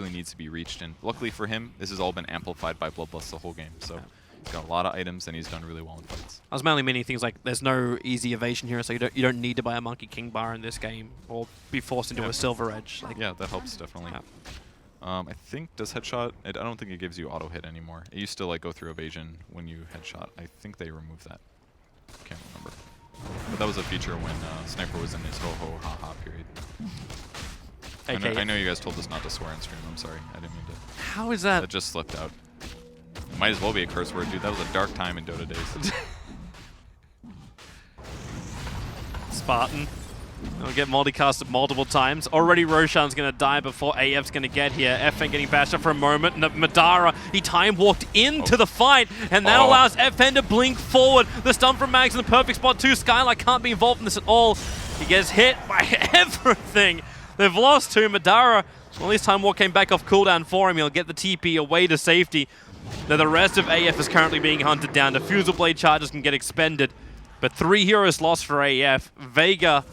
needs to be reached. And luckily for him, this has all been amplified by Bloodlust the whole game. So he's got a lot of items and he's done really well in fights. I was mainly meaning things like there's no easy evasion here, so you don't need to buy a Monkey King bar in this game or be forced into a Silver Edge. Like, yeah, that helps definitely. I think, does headshot, I don't think it gives you auto hit anymore. It used to like go through evasion when you headshot. I think they removed that. Can't remember. But that was a feature when Sniper was in his ho-ho ha-ha period. I know you guys told us not to swear on stream. I'm sorry. I didn't mean to. How is that? That just slipped out. Might as well be a curse word, dude. That was a dark time in Dota days. Spartan. They'll get multicasted multiple times. Already Roshan's going to die before AF's going to get here. FN getting bashed up for a moment. And Madara, he time walked into the fight, and that allows FN to blink forward. The stun from Mags in the perfect spot too. Skylark can't be involved in this at all. He gets hit by everything. They've lost to Madara. Well, this time walk came back off cooldown for him. He'll get the TP away to safety. Now the rest of AF is currently being hunted down. Diffusal Blade charges can get expended. But 3 heroes lost for AF. Vega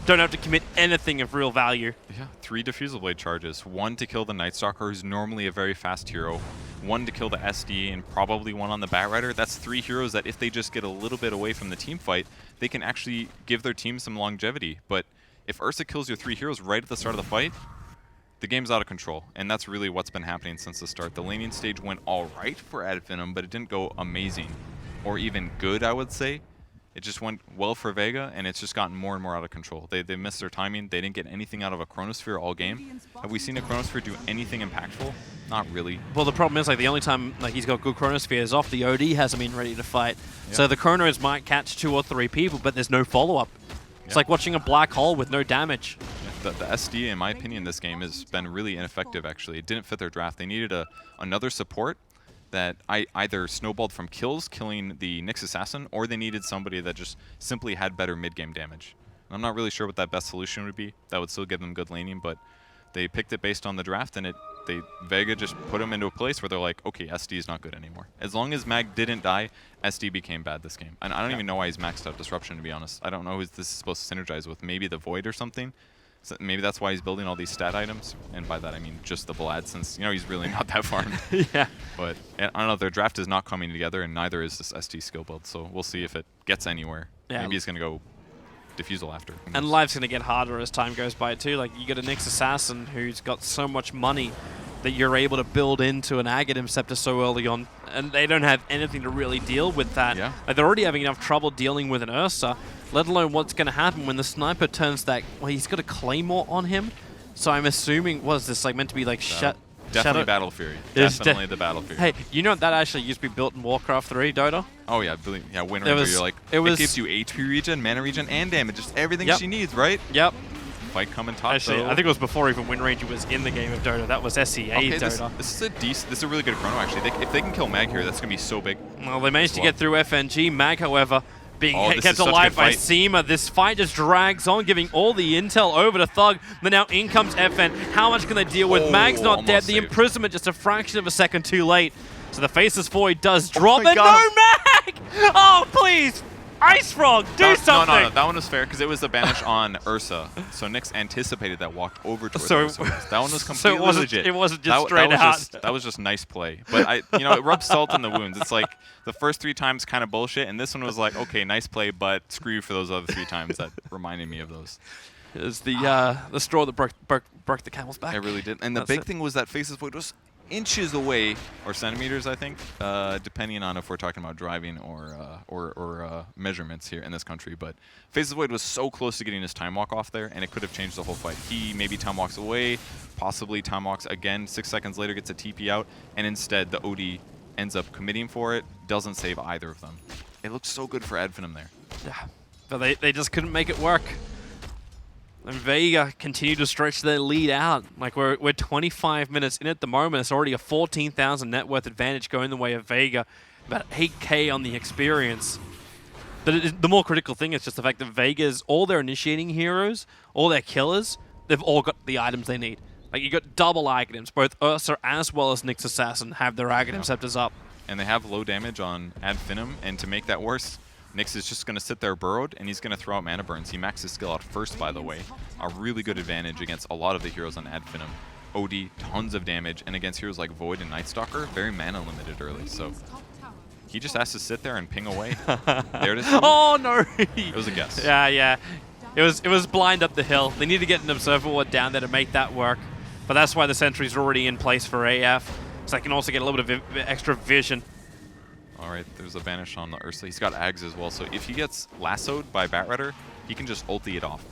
don't have to commit anything of real value. Yeah, 3 Diffusal Blade charges. 1 to kill the Night Stalker, who's normally a very fast hero. 1 to kill the SD, and probably 1 on the Batrider. That's 3 heroes that if they just get a little bit away from the team fight, they can actually give their team some longevity. But if Ursa kills your 3 heroes right at the start of the fight, the game's out of control. And that's really what's been happening since the start. The laning stage went all right for Finem, but it didn't go amazing. Or even good, I would say. It just went well for Vega, and it's just gotten more and more out of control. They missed their timing. They didn't get anything out of a Chronosphere all game. Have we seen a Chronosphere do anything impactful? Not really. Well, the problem is, like, the only time he's got good Chronosphere is off. The OD hasn't been ready to fight. Yep. So the Chronos might catch 2 or 3 people, but there's no follow-up. It's like watching a black hole with no damage. Yeah, the SD, in my opinion, this game has been really ineffective, actually. It didn't fit their draft. They needed another support that either snowballed from kills, killing the Nyx Assassin, or they needed somebody that just simply had better mid-game damage. And I'm not really sure what that best solution would be. That would still give them good laning, but they picked it based on the draft, and Vega just put them into a place where they're like, okay, SD is not good anymore. As long as Mag didn't die, SD became bad this game. And I don't even know why he's maxed out Disruption, to be honest. I don't know who this is supposed to synergize with. Maybe the Void or something? So maybe that's why he's building all these stat items, and by that I mean just the Vlad, since he's really not that far. Yeah. But I don't know, their draft is not coming together, and neither is this ST skill build. So we'll see if it gets anywhere. Yeah. Maybe he's gonna go Diffusal after. And life's gonna get harder as time goes by too. Like, you got a Nyx Assassin who's got so much money that you're able to build into an Aghanim Scepter so early on, and they don't have anything to really deal with that. Yeah. Like, they're already having enough trouble dealing with an Ursa, let alone what's going to happen when the sniper turns that. Well, he's got a Claymore on him, so I'm assuming, what is this, like, meant to be like definitely Battle Fury. Definitely the Battle Fury. Hey, you know that actually used to be built in Warcraft 3, Dota? Oh yeah, Wind Ranger, you're like, it gives you HP regen, mana regen, and damage, just everything she needs, right? Yep. Fight coming top. Actually, I think it was before even Wind Ranger was in the game of Dota. That was SEA Dota. This is a really good chrono, actually. If they can kill Mag here, that's going to be so big. Well, they managed to get through FNG. Mag, however, being kept alive by Seema. This fight just drags on, giving all the intel over to Thug. Then now in comes FN. How much can they deal with? Mag's not dead. The imprisonment just a fraction of a second too late. So the Faceless Void does drop, and no Mag! Oh, please! Ice Frog, do something! No, that one was fair because it was a banish on Ursa. So Nyx anticipated that, walked over to where Ursa was. That one was completely legit. It wasn't just straight out. That was just nice play. But it rubs salt in the wounds. It's like the first 3 times kind of bullshit, and this one was like, okay, nice play, but screw you for those other 3 times. That reminded me of those. It was the straw that broke the camel's back. It really did. And the big thing was that Faceless Void was inches away, or centimeters, I think, depending on if we're talking about driving or measurements here in this country. But Faceless Void was so close to getting his time walk off there, and it could have changed the whole fight. He maybe time walks away, possibly time walks again, 6 seconds later gets a TP out, and instead the OD ends up committing for it, doesn't save either of them. It looks so good for Finem there. Yeah, but they just couldn't make it work. And Vega continue to stretch their lead out. Like, we're 25 minutes in at the moment. It's already a 14,000 net worth advantage going the way of Vega. About 8K on the experience. But the more critical thing is just the fact that Vega's, all their initiating heroes, all their killers, they've all got the items they need. Like, you got double Aghanims. Both Ursa as well as Nyx Assassin have their Aghanim Scepters up. And they have low damage on Finem, and to make that worse, Nyx is just going to sit there burrowed, and he's going to throw out mana burns. He maxed his skill out first, by the way. A really good advantage against a lot of the heroes on Finem. OD, tons of damage, and against heroes like Void and Night Stalker, very mana limited early. So he just has to sit there and ping away. There it is. Oh no! It was a guess. Yeah. It was blind up the hill. They need to get an Observer Ward down there to make that work. But that's why the sentries are already in place for AF. So I can also get a little bit of extra vision. All right, there's a banish on the Ursa. He's got Ags as well, so if he gets lassoed by Batrider, he can just ulti it off.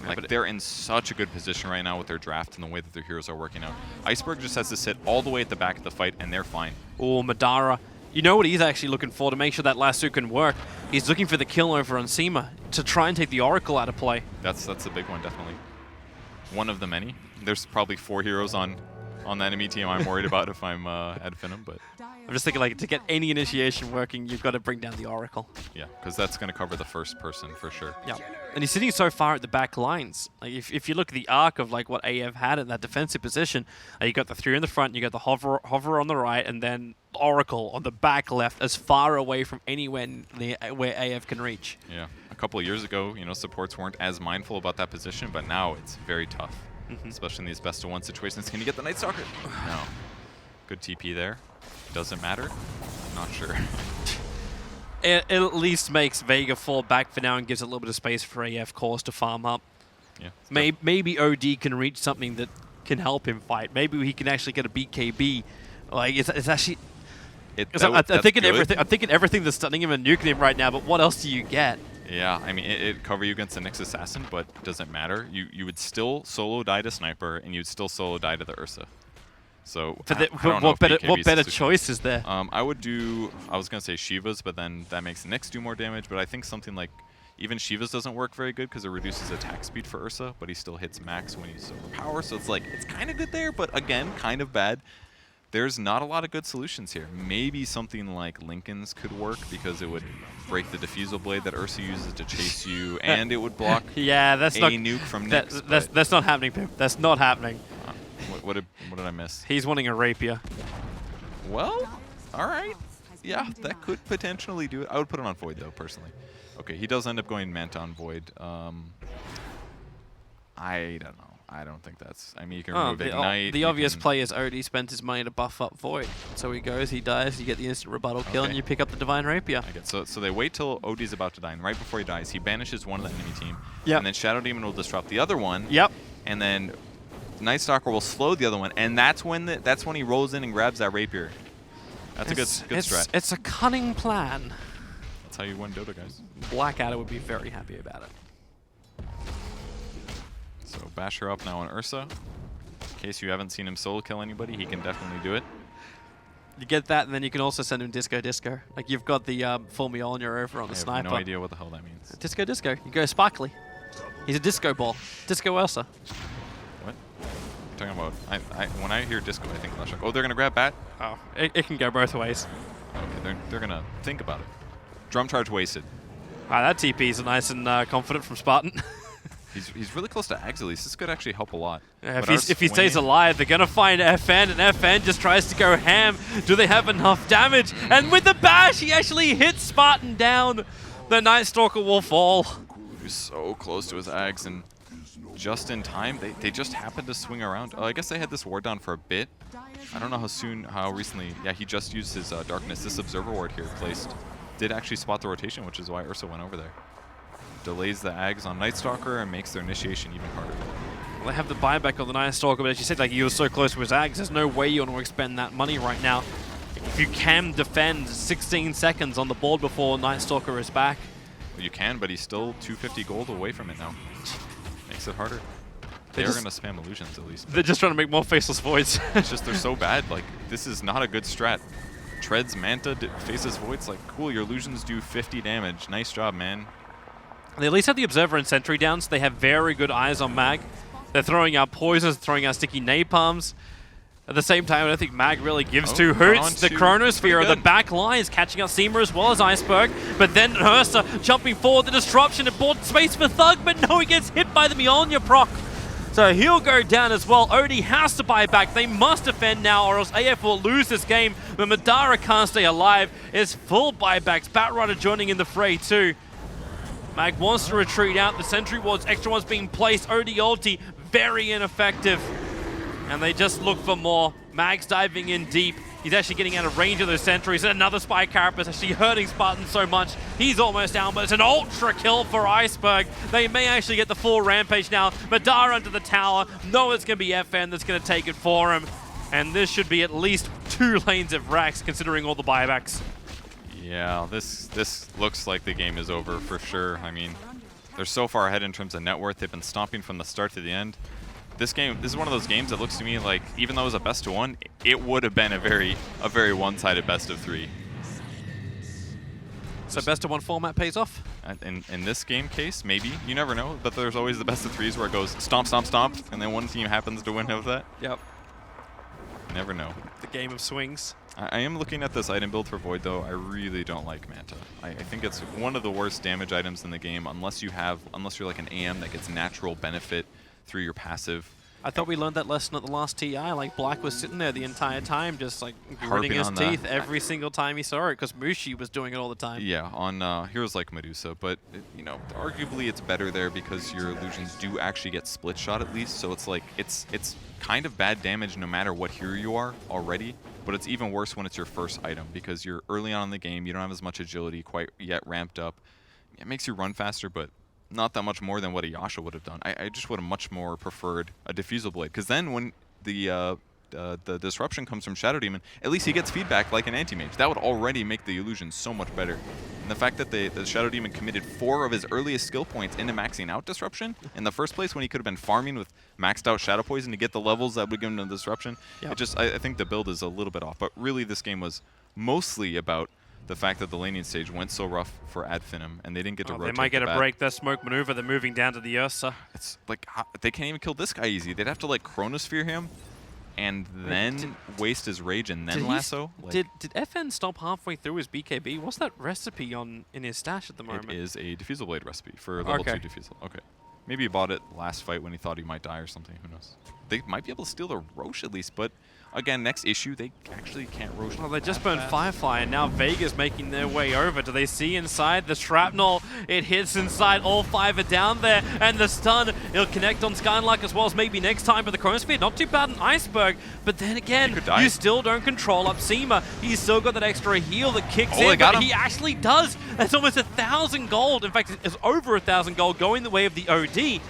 Like, they're in such a good position right now with their draft and the way that their heroes are working out. Iceberg just has to sit all the way at the back of the fight, and they're fine. Oh, Madara. You know what he's actually looking for to make sure that lasso can work? He's looking for the kill over on Seema to try and take the Oracle out of play. That's a big one, definitely. One of the many. There's probably 4 heroes on the enemy team I'm worried about if I'm at Finem, but... I'm just thinking, like, to get any initiation working, you've got to bring down the Oracle. Yeah, because that's going to cover the first person for sure. Yeah, and he's sitting so far at the back lines. Like, if you look at the arc of like what AF had in that defensive position, you got the 3 in the front, you got the hover on the right, and then Oracle on the back left, as far away from anywhere where AF can reach. Yeah, a couple of years ago, you know, supports weren't as mindful about that position, but now it's very tough, especially in these best-of-1 situations. Can you get the Night Stalker? No. Good TP there. Doesn't matter? Not sure. It at least makes Vega fall back for now and gives a little bit of space for AF cores to farm up. Yeah. Maybe OD can reach something that can help him fight. Maybe he can actually get a BKB. Like, it's actually... I'm thinking everything that's stunning him and nuking him right now, but what else do you get? Yeah, I mean, it cover you against the Nyx Assassin, but it doesn't matter. You would still solo die to Sniper, and you'd still solo die to the Ursa. So what better choice is there? I would do, I was going to say Shiva's, but then that makes Nyx do more damage, but I think something like, even Shiva's doesn't work very good because it reduces attack speed for Ursa, but he still hits max when he's overpowered, so it's like, it's kind of good there, but again, kind of bad. There's not a lot of good solutions here. Maybe something like Lincoln's could work because it would break the diffusal blade that Ursa uses to chase you, and it would block nuke from Nyx. That's not happening, Pim. That's not happening. What did I miss? He's wanting a rapier. Well, all right. Yeah, that could potentially do it. I would put it on Void, though, personally. Okay, he does end up going Manta on Void. I don't know. I don't think that's... I mean, you can remove Ignite. The obvious play is already spent his money to buff up Void. So he goes, he dies, you get the instant rebuttal kill, and you pick up the Divine Rapier. I get so they wait till OD's about to die, and right before he dies, he banishes one of the enemy team. Yep. And then Shadow Demon will disrupt the other one. Yep. And then Night Stalker will slow the other one, and that's when he rolls in and grabs that rapier. That's a good strat. It's a cunning plan. That's how you win Dota, guys. Blackadder would be very happy about it. So Basher up now on Ursa. In case you haven't seen him solo kill anybody, he can definitely do it. You get that, and then you can also send him Disco. Like, you've got the full Mjolnir over on the Sniper. I have no idea what the hell that means. Disco. You go Sparkly. He's a Disco Ball. Disco Ursa. What? You're talking about... when I hear Disco, I think Flash. Oh, they're going to grab Bat? Oh, it can go both ways. Okay, they're going to think about it. Drum charge wasted. That TP is nice and confident from Spartan. He's really close to Ags at least. This could actually help a lot. Yeah, if he stays alive, they're going to find FN, and FN just tries to go ham. Do they have enough damage? And with the bash, he actually hits Spartan down. The Night Stalker will fall. He's so close to his Ags, and just in time, they just happened to swing around. I guess they had this ward down for a bit. I don't know how recently. Yeah, he just used his Darkness. This Observer ward here placed did actually spot the rotation, which is why Ursa went over there. Delays the Ags on Night Stalker and makes their initiation even harder. Well, they have the buyback on the Night Stalker, but as you said, like, he was so close to his Ags, there's no way you want to expend that money right now. If you can defend 16 seconds on the board before Night Stalker is back. Well, you can, but he's still 250 gold away from it now. Makes it harder. They're going to spam illusions at least. They're just trying to make more Faceless Voids. It's just they're so bad. Like, this is not a good strat. Treads Manta, Faceless Voids, like, cool, your illusions do 50 damage. Nice job, man. They at least have the Observer and Sentry down, so they have very good eyes on Mag. They're throwing out poisons, throwing out sticky napalms. At the same time, I don't think Mag really gives two hoots. The Chronosphere on the back line is catching up Seema as well as Iceberg. But then Ursa jumping forward, the disruption, it bought space for Thug, but no, he gets hit by the Mjolnir proc. So he'll go down as well. Odie has to buy back. They must defend now or else AF will lose this game. But Madara can't stay alive. It's full buybacks. Batrider joining in the fray too. Mag wants to retreat out. The sentry wards, extra ones being placed. OD ulti, very ineffective. And they just look for more. Mag's diving in deep. He's actually getting out of range of those sentries. And another Spy Carapace actually hurting Spartan so much. He's almost down, but it's an ultra kill for Iceberg. They may actually get the full rampage now. Madara under the tower. No, it's going to be FN that's going to take it for him. And this should be at least 2 lanes of racks considering all the buybacks. Yeah, this looks like the game is over for sure. I mean, They're so far ahead in terms of net worth. They've been stomping from the start to the end. This is one of those games that looks to me like, even though it was a best of 1, it would have been a very one-sided best of 3. So best of 1 format pays off? In this game case, maybe. You never know, but there's always the best of 3s where it goes stomp, stomp, stomp, and then one team happens to win out of that. Yep. Never know. The game of swings. I am looking at this item build for Void, though. I really don't like Manta. I think it's one of the worst damage items in the game, unless you're like an AM that gets natural benefit through your passive. I thought we learned that lesson at the last TI. Like, Black was sitting there the entire time, just like gritting his teeth every single time he saw it, because Mushi was doing it all the time. Yeah, on heroes like Medusa, but you know, arguably it's better there because your illusions do actually get split shot at least. So it's like it's kind of bad damage no matter what hero you are already, but it's even worse when it's your first item because you're early on in the game. You don't have as much agility quite yet ramped up. It makes you run faster, but not that much more than what a Yasha would have done. I just would have much more preferred a Diffusal Blade, because then when the disruption comes from Shadow Demon, at least he gets feedback like an anti-mage. That would already make the illusion so much better. And the fact that the Shadow Demon committed 4 of his earliest skill points into maxing out Disruption in the first place when he could have been farming with maxed out Shadow Poison to get the levels that would give him the Disruption. Yep. I think the build is a little bit off, but really this game was mostly about the fact that the laning stage went so rough for Finem, and they didn't get to rotate. They might get to break their smoke maneuver. They're moving down to the Ursa. It's like, they can't even kill this guy easy. They'd have to like Chronosphere him, and then waste his rage, and then lasso. Like, did FN stop halfway through his BKB? What's that recipe in his stash at the moment? It is a Diffusal Blade recipe for level 2 Diffusal. Okay. Maybe he bought it last fight when he thought he might die or something. Who knows? They might be able to steal the Roche at least, but again, next issue, they actually can't Roche. Well, they just burned Firefly, and now Vega's making their way over. Do they see inside? The shrapnel, it hits inside. All 5 are down there, and the stun, it'll connect on Skylark as well as maybe next time, but the Chronosphere, not too bad in Iceberg. But then again, you still don't control up Seema. He's still got that extra heal that kicks in, but he actually does. That's almost 1,000 gold. In fact, it's over 1,000 gold going the way of the OD.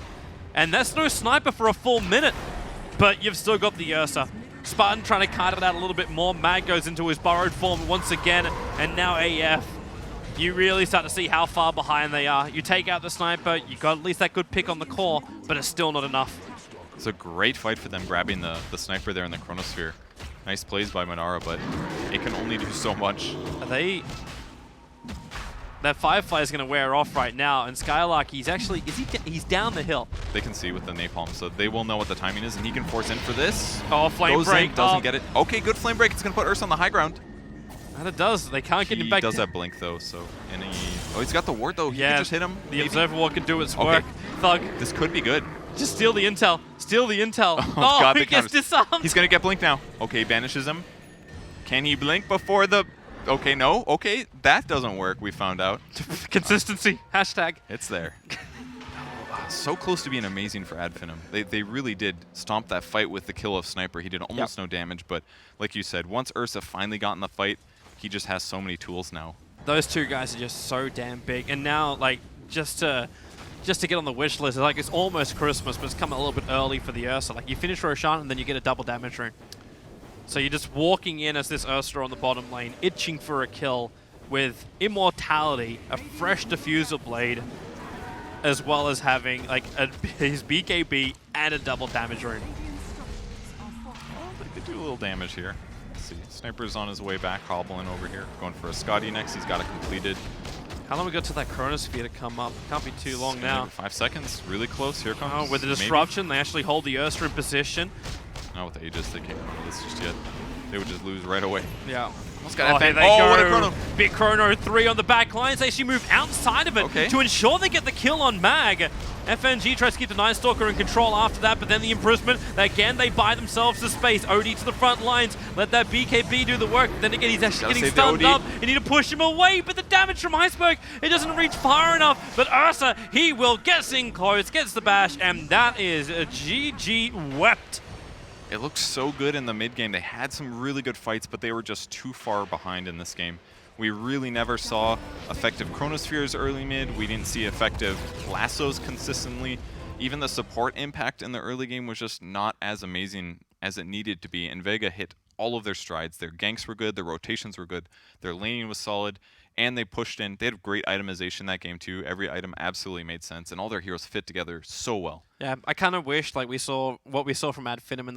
And that's no sniper for a full minute, but you've still got the Ursa. Spartan trying to kite it out a little bit more. Mag goes into his borrowed form once again, and now AF. You really start to see how far behind they are. You take out the sniper, you got at least that good pick on the core, but it's still not enough. It's a great fight for them grabbing the sniper there in the Chronosphere. Nice plays by Manara, but it can only do so much. That Firefly is going to wear off right now, and Skylark, he's down the hill. They can see with the napalm, so they will know what the timing is, and he can force in for this. Oh, Flame Break. Doesn't get it. Okay, good Flame Break. It's going to put Ursa on the high ground. And it does. They can't get him back. He does have Blink, though, so... he's got the ward, though. He can just hit him. The Observer Ward can do its work. Thug. This could be good. Just steal the intel. Steal the intel. Oh God, he gets disarmed. He's going to get Blink now. Okay, banishes him. Can he Blink before the... Okay, no. Okay, that doesn't work, we found out. Consistency. Hashtag. It's there. So close to being amazing for Finem. They really did stomp that fight with the kill of Sniper. He did almost no damage, but like you said, once Ursa finally got in the fight, he just has so many tools now. Those 2 guys are just so damn big. And now, like, just to get on the wish list, like, it's almost Christmas, but it's coming a little bit early for the Ursa. Like, you finish Roshan, and then you get a double damage rune. So you're just walking in as this Ursa on the bottom lane, itching for a kill with Immortality, a fresh Diffusal Blade, as well as having like his BKB and a double damage rune. Well, they could do a little damage here. Let's see. Sniper's on his way back, hobbling over here. Going for a Scotty next. He's got it completed. How long we got to that Chronosphere to come up? Can't be too long now. 5 seconds. Really close. Here comes. Oh, with the disruption, they actually hold the Ursa in position. Not with Aegis, they can't run this just yet. They would just lose right away. Yeah. Got here they go. What a Chrono. Big Chrono 3 on the back lines. They actually move outside of it to ensure they get the kill on Mag. FNG tries to keep the Night Stalker in control after that, but then the imprisonment, again, they buy themselves the space. OD to the front lines. Let that BKB do the work. Then again, he's actually getting stunned up. You need to push him away, but the damage from Iceberg, it doesn't reach far enough. But Ursa, he will get in close, gets the bash, and that is a GG wept. It looked so good in the mid game. They had some really good fights, but they were just too far behind in this game. We really never saw effective Chronospheres early mid. We didn't see effective lassos consistently. Even the support impact in the early game was just not as amazing as it needed to be, and Vega hit all of their strides. Their ganks were good, their rotations were good, their laning was solid, and they pushed in. They had great itemization that game too. Every item absolutely made sense, and all their heroes fit together so well. Yeah, I kind of wish like we saw what we saw from Finem in